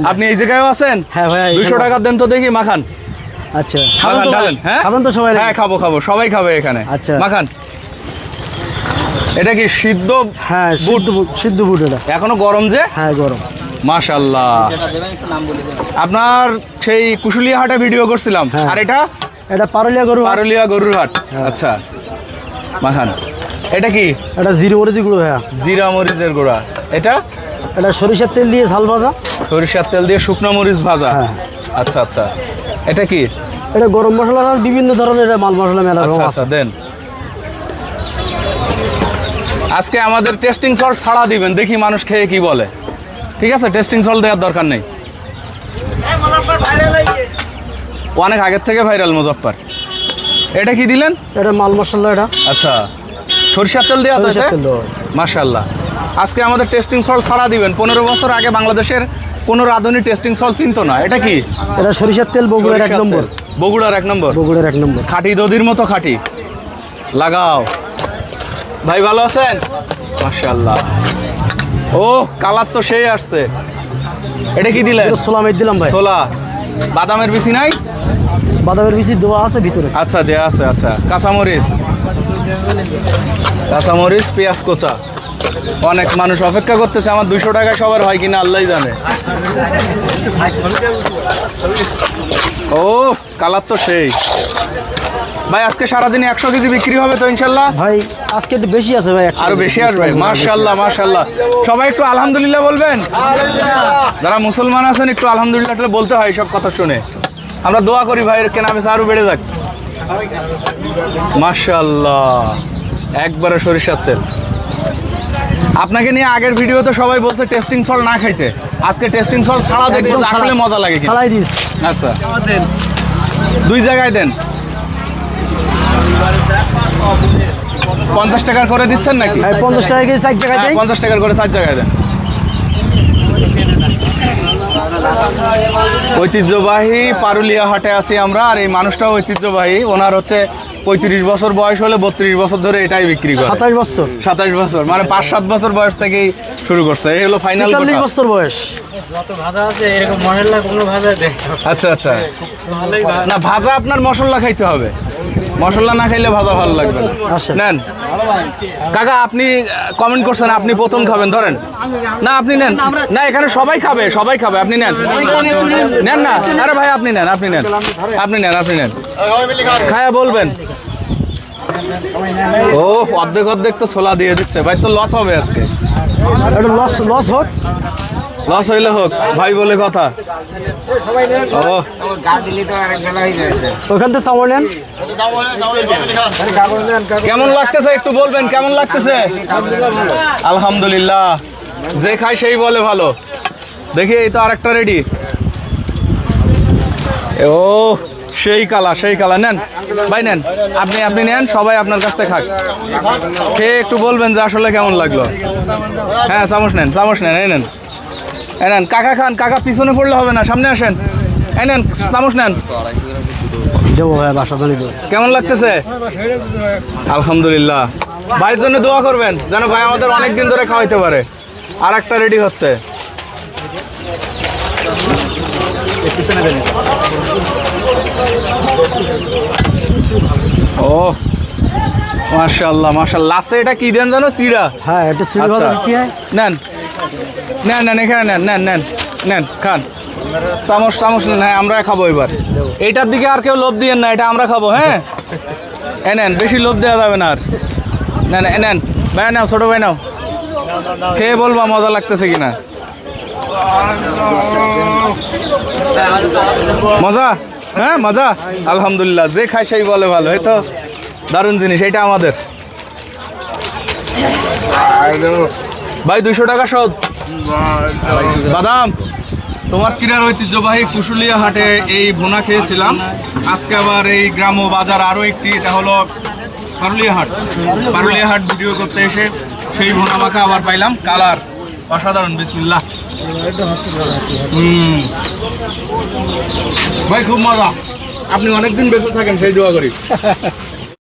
আপনি এই জায়গায় আছেন? হ্যাঁ ভাই, 200 টাকা দেন তো দেখি মাখান। আচ্ছা মাখান ঢালেন। হ্যাঁ খাবেন তো সবাই? হ্যাঁ খাবো সবাই খাবে এখানে। আচ্ছা মাখান। এটা কি সিদ্ধ? হ্যাঁ সিদ্ধ বুট এটা। এখনো গরম যে? হ্যাঁ গরম। মাশাআল্লাহ। আপনার সেই কুশুলিয়া হাটে ভিডিও করছিলাম। আর এটা পারুলিয়া গরুর হাট। আচ্ছা মাখান। এটা কি? এটা জিরা মরিচের গুঁড়ো ভাইয়া। জিরা মরিচের গুঁড়া। এটা সরিষার তেল দিয়ে ঝাল ভাজা। সরিষার তেল দিয়ে শুকনো মরিচ ভাজা। হ্যাঁ। আচ্ছা আচ্ছা। এটা কি? এটা গরম মশলা, বিভিন্ন ধরনের মাল মশলা মেলা রকম আছে। দেন। আজকে আমাদের টেস্টিং সল্ট ছাড়া দিবেন, দেখি মানুষ খেয়ে কি বলে। ঠিক আছে, টেস্টিং সল্ট দেওয়ার দরকার নেই। অনেক আগের থেকে ভাইরাল মুজফ্ফর। এটা কি দিলেন? এটা মাল মশলা এটা। আচ্ছা, সরিষার তেল দেওয়া তো? মাশাআল্লাহ। আজকে আমাদের টেস্টিং সল্ট ছাড়া দিবেন। 15 বছর আগে বাংলাদেশের কোনো রাঁধুনি টেস্টিং সল্ট চিনতো না। এটা কি? এটা সরিষার তেল, বগুড়ার 1 নম্বর। বগুড়ার 1 নম্বর। বগুড়ার 1 নম্বর। খাঁটি দধির মতো খাঁটি। লাগাও ভাই, ভালো আছেন? মাশাআল্লাহ। ও কালার তো সেই আসছে। এটা কি দিলেন? ছোলা মেট দিলাম ভাই। ছোলা। বাদামের বিচি নাই? বাদামের বিচি দেওয়া আছে ভিতরে। আচ্ছা দেওয়া আছে। আচ্ছা, কাঁচামরিচ, পেঁয়াজ কোচা। অনেক মানুষ অপেক্ষা করতেছে। আমার 200 টাকা সবার হয় কিনা আল্লাহই জানে। ও কালার তো সেই। ভাই আজকে সারাদিনে 100 কেজি বিক্রি হবে তো ইনশাল্লাহ? ভাই আজকে একটু বেশি আছে ভাই, আরো বেশি আসবে। মাশাআল্লাহ মাশাআল্লাহ। সবাই একটু আলহামদুলিল্লাহ বলবেন। যারা মুসলমান আছেন একটু আলহামদুলিল্লাহ বলতে হয় সব কথা শুনে। আমরা দোয়া করি ভাইয়ের কেনা বেচা আরো বেড়ে যাক। মাশাআল্লাহ, একবারে সরিষার তেল। আপনাকে নিয়ে আগের ভিডিওতে সবাই বলছে টেস্টিং সল্ট না খাইতে। আজকে টেস্টিং সল্ট ছাড়া দেখবো আসলে মজা লাগে। ছাড়াই দিস। আচ্ছা 2 জায়গায় দেন। 50 টাকার করে দিচ্ছেন নাকি? 50 টাকা করে 4 জায়গায় দেই। 50 টাকার করে 4 জায়গায় দেন। ঐতিহ্যবাহী পারুলিয়া হাটে আছি আমরা। আর এই মানুষটাও ঐতিহ্যবাহী। ওনার হচ্ছে 35 বছর বয়স হলে 32 বছর ধরে এটাই বিক্রি করে। 27 বছর মানে 5-7 বছর বয়স থেকেই শুরু করছে। এই হলো ফাইনাল। 43 বছর বয়স। আচ্ছা আচ্ছা। না ভাজা আপনার মশলা খাইতে হবে। মশলা না খাইলে ভাজা ভালো লাগবে না। নেন কাকা, আপনি কমেন্ট করছেন আপনি প্রথম খাবেন, ধরেন। না আপনি নেন। না এখানে সবাই খাবে। আপনি নেন না। আরে ভাই আপনি নেন। আপনি নেন খায়া বলবেন। ও অর্ধেক তো ছোলা দিয়ে দিচ্ছে ভাই, তো লস হবে আজকে। লস হইলে হোক ভাই বলে কথা। ও ওখান থেকে চাউল নেন। কেমন লাগতেছে একটু বলবেন, কেমন লাগতেছে? আলহামদুলিল্লাহ। যে খায় সেই বলে ভালো। দেখি এই তো আরেকটা রেডি। ও সেই কালা নেন ভাই, নেন। আপনি নেন, সবাই আপনার কাছ থেকে খাক। খেয়ে একটু বলবেন যে আসলে কেমন লাগলো। হ্যাঁ চামচ নেন। এই নেন। কাকা খান। কাকা পিছনে পড়লে হবে না, সামনে আসেন। এই নেন চামচ নেন। কেমন লাগতেছে? আলহামদুলিল্লাহ। ভাইয়ের জন্য দোয়া করবেন যেন ভাই আমাদের অনেক দিন ধরে খাওয়াইতে পারে। আর একটা রেডি হচ্ছে। ও মাশাআল্লাহ মাশাআল্লাহ। লাস্টে এটা কি দেন জানো? চিড়া। হ্যাঁ এটা চিড়া ভাজা কি হয়? নেন এখানে নেন খান। চামচ নেন। হ্যাঁ আমরা খাবো এবার। এইটার দিকে আর কেউ লোভ দিয়েন না, এটা আমরা খাবো। হ্যাঁ নেন, বেশি লোভ দেওয়া যাবে না আর। নেন ভাই, নাও ছোট ভাই, নাও। খেয়ে বলবা মজা লাগতেছে কিনা। মজা? হ্যাঁ মজা আলহামদুলিল্লাহ। যে খায় সেই বলে ভালো। এই তো দারুণ জিনিস। এটা আমাদের ভাই 200 টাকা শোধ। বাদাম তোমার ক্রীড়ার ঐতিহ্যবাহী কুশুলিয়া হাটে এই ভুনা খেয়েছিলাম। আজকে আবার এই গ্রাম্য বাজার আরও একটি, এটা হলো পারুলিয়া হাট ভিডিও করতে এসে সেই ভুনা মাখা আবার পাইলাম। কালার অসাধারণ। বিসমিল্লাহ। ভাই খুব মজা। আপনি অনেকদিন বেঁচে থাকেন সেই দোয়া করি।